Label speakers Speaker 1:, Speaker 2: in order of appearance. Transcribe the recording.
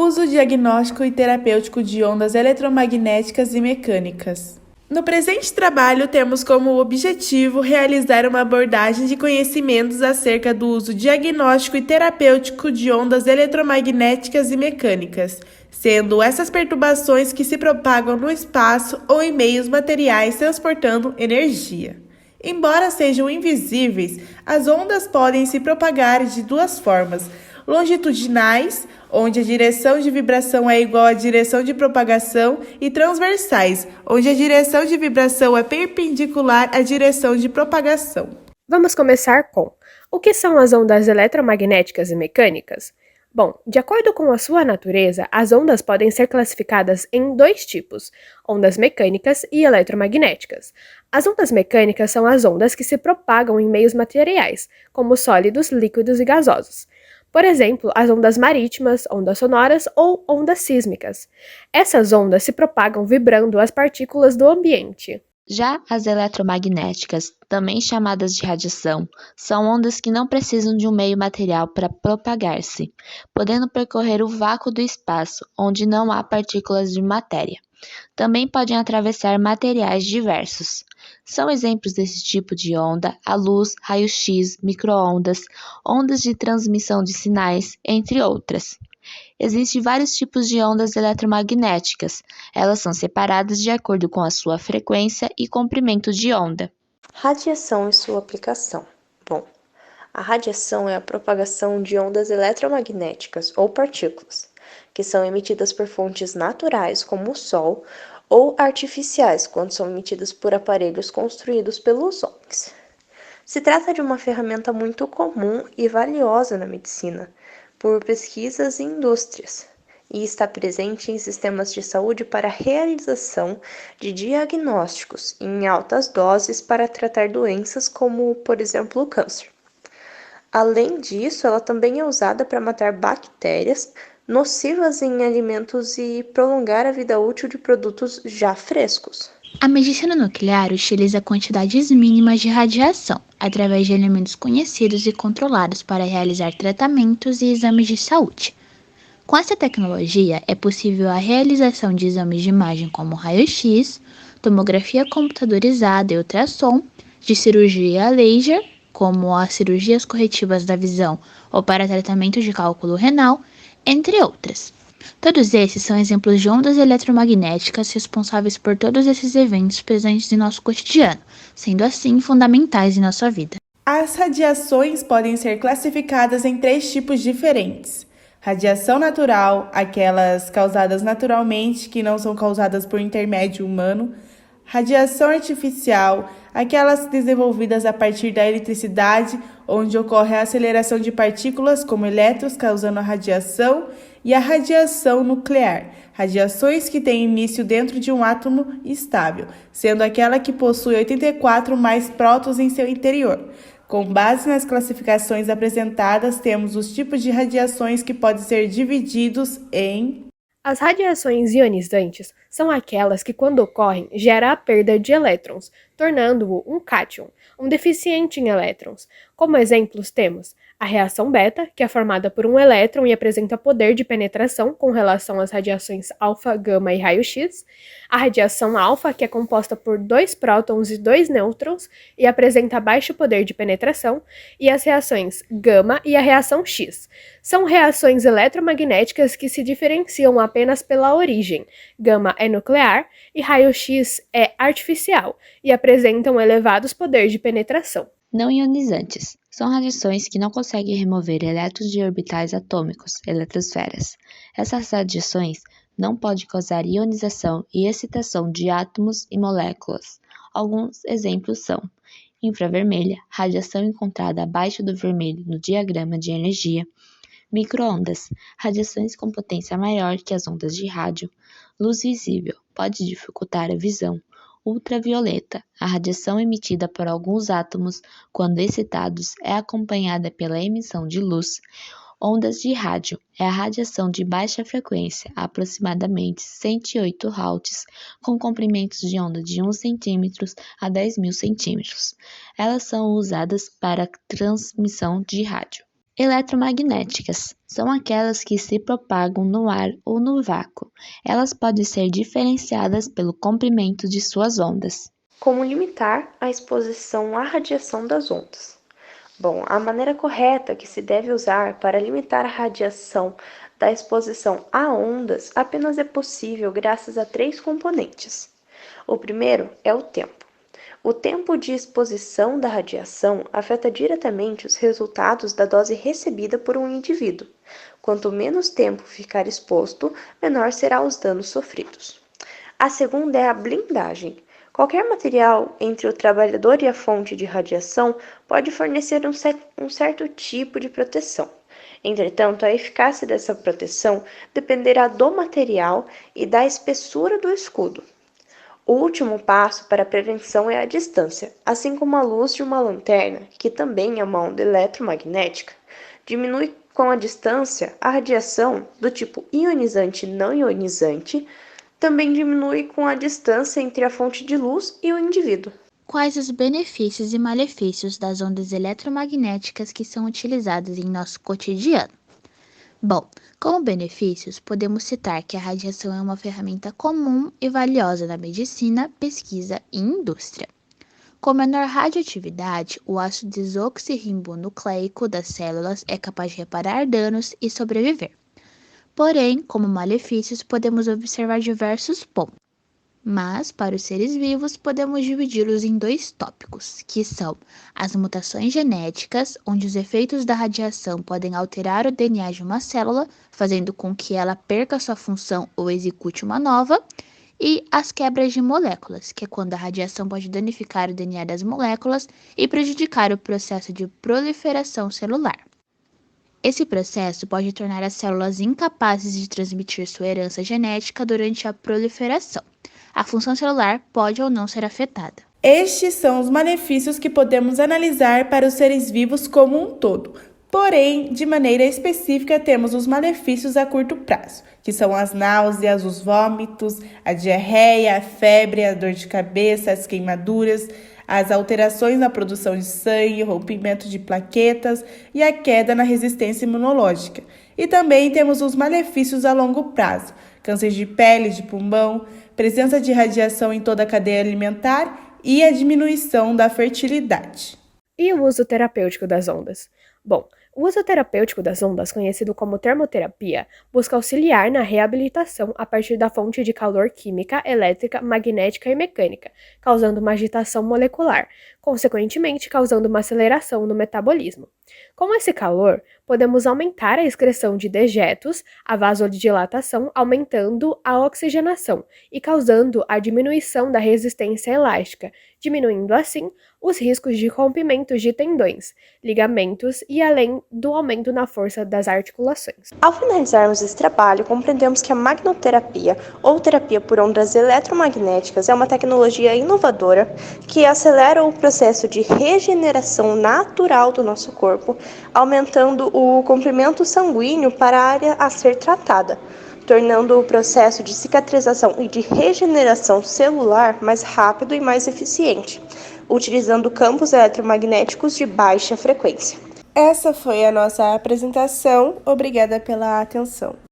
Speaker 1: Uso diagnóstico e terapêutico de ondas eletromagnéticas e mecânicas. No presente trabalho, temos como objetivo realizar uma abordagem de conhecimentos acerca do uso diagnóstico e terapêutico de ondas eletromagnéticas e mecânicas, sendo essas perturbações que se propagam no espaço ou em meios materiais transportando energia. Embora sejam invisíveis, as ondas podem se propagar de duas formas: longitudinais, onde a direção de vibração é igual à direção de propagação, e transversais, onde a direção de vibração é perpendicular à direção de propagação.
Speaker 2: Vamos começar com: o que são as ondas eletromagnéticas e mecânicas? Bom, de acordo com a sua natureza, as ondas podem ser classificadas em dois tipos: ondas mecânicas e eletromagnéticas. As ondas mecânicas são as ondas que se propagam em meios materiais, como sólidos, líquidos e gasosos. Por exemplo, as ondas marítimas, ondas sonoras ou ondas sísmicas. Essas ondas se propagam vibrando as partículas do ambiente.
Speaker 3: Já as eletromagnéticas, também chamadas de radiação, são ondas que não precisam de um meio material para propagar-se, podendo percorrer o vácuo do espaço, onde não há partículas de matéria. Também podem atravessar materiais diversos. São exemplos desse tipo de onda a luz, raio-x, micro-ondas, ondas de transmissão de sinais, entre outras. Existem vários tipos de ondas eletromagnéticas. Elas são separadas de acordo com a sua frequência e comprimento de onda.
Speaker 4: Radiação e sua aplicação. Bom, a radiação é a propagação de ondas eletromagnéticas ou partículas, que são emitidas por fontes naturais, como o Sol, ou artificiais, quando são emitidas por aparelhos construídos pelos homens. Se trata de uma ferramenta muito comum e valiosa na medicina, por pesquisas e indústrias, e está presente em sistemas de saúde para a realização de diagnósticos em altas doses para tratar doenças como, por exemplo, o câncer. Além disso, ela também é usada para matar bactérias nocivas em alimentos e prolongar a vida útil de produtos já frescos.
Speaker 5: A medicina nuclear utiliza quantidades mínimas de radiação, através de elementos conhecidos e controlados para realizar tratamentos e exames de saúde. Com essa tecnologia, é possível a realização de exames de imagem como raio-x, tomografia computadorizada e ultrassom, de cirurgia a laser, como as cirurgias corretivas da visão ou para tratamento de cálculo renal, entre outras. Todos esses são exemplos de ondas eletromagnéticas responsáveis por todos esses eventos presentes em nosso cotidiano, sendo assim fundamentais em nossa vida.
Speaker 1: As radiações podem ser classificadas em 3 tipos diferentes: radiação natural, aquelas causadas naturalmente que não são causadas por intermédio humano; radiação artificial, aquelas desenvolvidas a partir da eletricidade, onde ocorre a aceleração de partículas como elétrons causando a radiação; e a radiação nuclear, radiações que têm início dentro de um átomo estável, sendo aquela que possui 84 mais prótons em seu interior. Com base nas classificações apresentadas, temos os tipos de radiações que podem ser divididos em...
Speaker 2: As radiações ionizantes são aquelas que, quando ocorrem, geram a perda de elétrons, tornando-o um cátion, um deficiente em elétrons. Como exemplos temos a reação beta, que é formada por um elétron e apresenta poder de penetração com relação às radiações alfa, gama e raio-x; a radiação alfa, que é composta por 2 prótons e 2 nêutrons e apresenta baixo poder de penetração; e as reações gama e a reação X. São reações eletromagnéticas que se diferenciam apenas pela origem. Gama é nuclear e raio-x é artificial e apresentam elevados poderes de penetração.
Speaker 3: Não ionizantes são radiações que não conseguem remover elétrons de orbitais atômicos, eletrosferas. Essas radiações não podem causar ionização e excitação de átomos e moléculas. Alguns exemplos são infravermelha, radiação encontrada abaixo do vermelho no diagrama de energia; micro-ondas, radiações com potência maior que as ondas de rádio; luz visível, pode dificultar a visão; ultravioleta, a radiação emitida por alguns átomos quando excitados é acompanhada pela emissão de luz; ondas de rádio, é a radiação de baixa frequência, aproximadamente 108 Hz, com comprimentos de onda de 1 cm a 10.000 cm. Elas são usadas para transmissão de rádio. Eletromagnéticas são aquelas que se propagam no ar ou no vácuo. Elas podem ser diferenciadas pelo comprimento de suas ondas.
Speaker 4: Como limitar a exposição à radiação das ondas? Bom, a maneira correta que se deve usar para limitar a radiação da exposição a ondas apenas é possível graças a 3 componentes. O primeiro é o tempo. O tempo de exposição da radiação afeta diretamente os resultados da dose recebida por um indivíduo. Quanto menos tempo ficar exposto, menor serão os danos sofridos. A segunda é a blindagem. Qualquer material entre o trabalhador e a fonte de radiação pode fornecer um certo tipo de proteção. Entretanto, a eficácia dessa proteção dependerá do material e da espessura do escudo. O último passo para a prevenção é a distância, assim como a luz de uma lanterna, que também é uma onda eletromagnética, diminui com a distância a radiação do tipo ionizante e não ionizante, também diminui com a distância entre a fonte de luz e o indivíduo.
Speaker 5: Quais os benefícios e malefícios das ondas eletromagnéticas que são utilizadas em nosso cotidiano? Bom, como benefícios, podemos citar que a radiação é uma ferramenta comum e valiosa na medicina, pesquisa e indústria. Com menor radioatividade, o ácido desoxirribonucleico das células é capaz de reparar danos e sobreviver. Porém, como malefícios, podemos observar diversos pontos. Mas, para os seres vivos, podemos dividi-los em 2 tópicos, que são as mutações genéticas, onde os efeitos da radiação podem alterar o DNA de uma célula, fazendo com que ela perca sua função ou execute uma nova, e as quebras de moléculas, que é quando a radiação pode danificar o DNA das moléculas e prejudicar o processo de proliferação celular. Esse processo pode tornar as células incapazes de transmitir sua herança genética durante a proliferação. A função celular pode ou não ser afetada.
Speaker 1: Estes são os malefícios que podemos analisar para os seres vivos como um todo. Porém, de maneira específica, temos os malefícios a curto prazo, que são as náuseas, os vômitos, a diarreia, a febre, a dor de cabeça, as queimaduras, as alterações na produção de sangue, rompimento de plaquetas e a queda na resistência imunológica. E também temos os malefícios a longo prazo, câncer de pele, de pulmão, presença de radiação em toda a cadeia alimentar e a diminuição da fertilidade.
Speaker 2: E o uso terapêutico das ondas? Bom, o uso terapêutico das ondas, conhecido como termoterapia, busca auxiliar na reabilitação a partir da fonte de calor química, elétrica, magnética e mecânica, causando uma agitação molecular, consequentemente causando uma aceleração no metabolismo. Com esse calor, podemos aumentar a excreção de dejetos, a vasodilatação, aumentando a oxigenação e causando a diminuição da resistência elástica, diminuindo assim os riscos de rompimentos de tendões, ligamentos e além do aumento na força das articulações.
Speaker 4: Ao finalizarmos esse trabalho, compreendemos que a magnoterapia, ou terapia por ondas eletromagnéticas, é uma tecnologia inovadora que acelera o processo de regeneração natural do nosso corpo, aumentando o comprimento sanguíneo para a área a ser tratada, tornando o processo de cicatrização e de regeneração celular mais rápido e mais eficiente, utilizando campos eletromagnéticos de baixa frequência.
Speaker 1: Essa foi a nossa apresentação. Obrigada pela atenção.